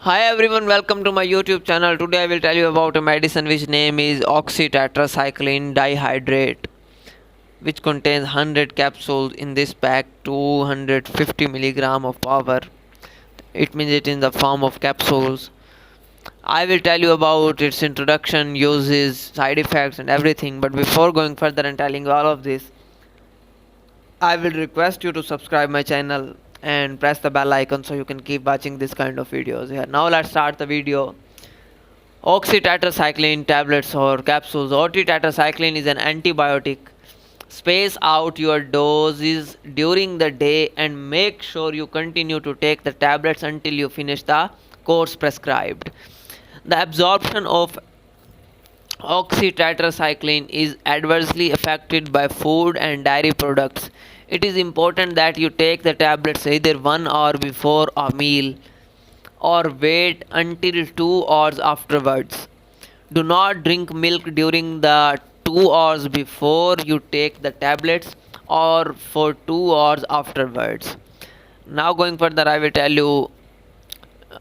Hi everyone, welcome to my YouTube channel. Today I will tell you about a medicine which name is oxytetracycline dihydrate, which contains 100 capsules in this pack, 250 milligram of power. It means it in the form of capsules. I will tell you about its introduction, uses, side effects and everything. But before going further and telling you all of this, I will request you to subscribe my channel and press the bell icon so you can keep watching this kind of videos here. Now let's start the video. Oxytetracycline tablets or capsules. Oxytetracycline is an antibiotic. Space out your doses during the day and make sure you continue to take the tablets until you finish the course prescribed. The absorption of oxytetracycline is adversely affected by food and dairy products. It is important that you take the tablets either 1 hour before a meal or wait until 2 hours afterwards. Do not drink milk during the 2 hours before you take the tablets or for 2 hours afterwards. Now, going further, I will tell you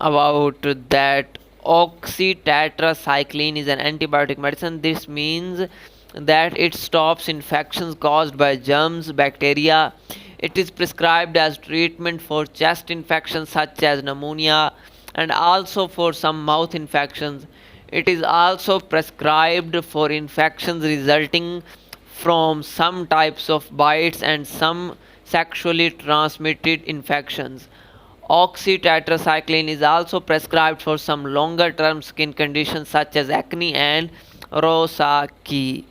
about that oxytetracycline is an antibiotic medicine. This means that it stops infections caused by germs, bacteria. It is prescribed as treatment for chest infections such as pneumonia and also for some mouth infections. It is also prescribed for infections resulting from some types of bites and some sexually transmitted infections. Oxytetracycline is also prescribed for some longer term skin conditions such as acne and rosacea.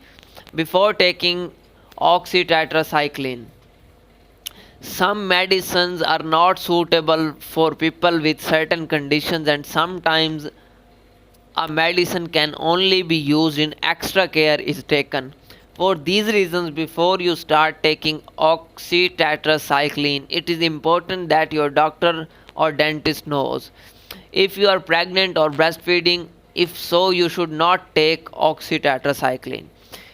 Before taking oxytetracycline, some medicines are not suitable for people with certain conditions, and sometimes a medicine can only be used in extra care is taken. For these reasons, before you start taking oxytetracycline, it is important that your doctor or dentist knows. If you are pregnant or breastfeeding, if so, you should not take oxytetracycline.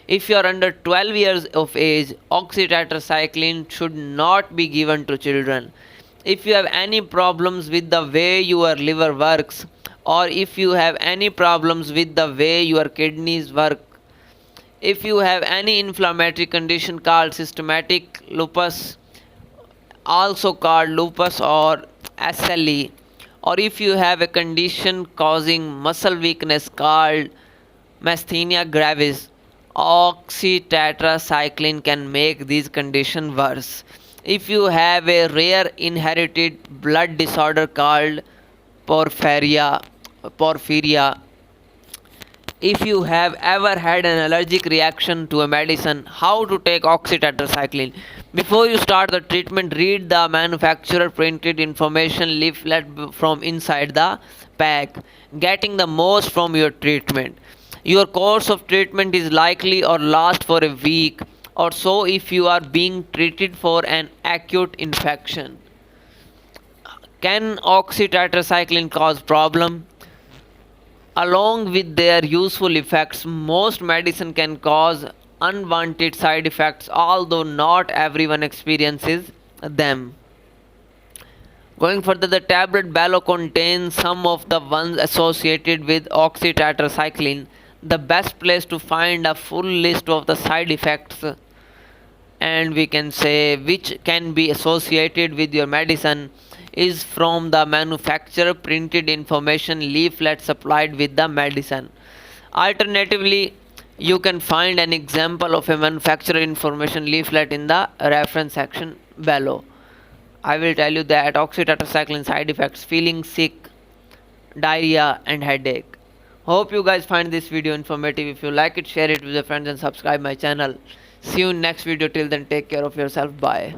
If you are under 12 years of age, oxytetracycline should not be given to children. If you have any problems with the way your liver works, or if you have any problems with the way your kidneys work, if you have any inflammatory condition called systematic lupus, also called lupus or SLE, or if you have a condition causing muscle weakness called myasthenia gravis, oxytetracycline can make these conditions worse. If you have a rare inherited blood disorder called porphyria, if you have ever had an allergic reaction to a medicine, how to take oxytetracycline. Before you start the treatment, read the manufacturer printed information leaflet from inside the pack, getting the most from your treatment. Your course of treatment is likely or last for a week or so if you are being treated for an acute infection. Can oxytetracycline cause problem? Along with their useful effects, most medicine can cause unwanted side effects, although not everyone experiences them. Going further, the tablet Bello contains some of the ones associated with oxytetracycline. The best place to find a full list of the side effects and we can say which can be associated with your medicine is from the manufacturer printed information leaflet supplied with the medicine. Alternatively, you can find an example of a manufacturer information leaflet in the reference section below. I will tell you that oxytetracycline side effects: feeling sick, diarrhea and headache. Hope you guys find this video informative. If you like it, share it with your friends and subscribe my channel. See you in next video. Till then, take care of yourself. Bye.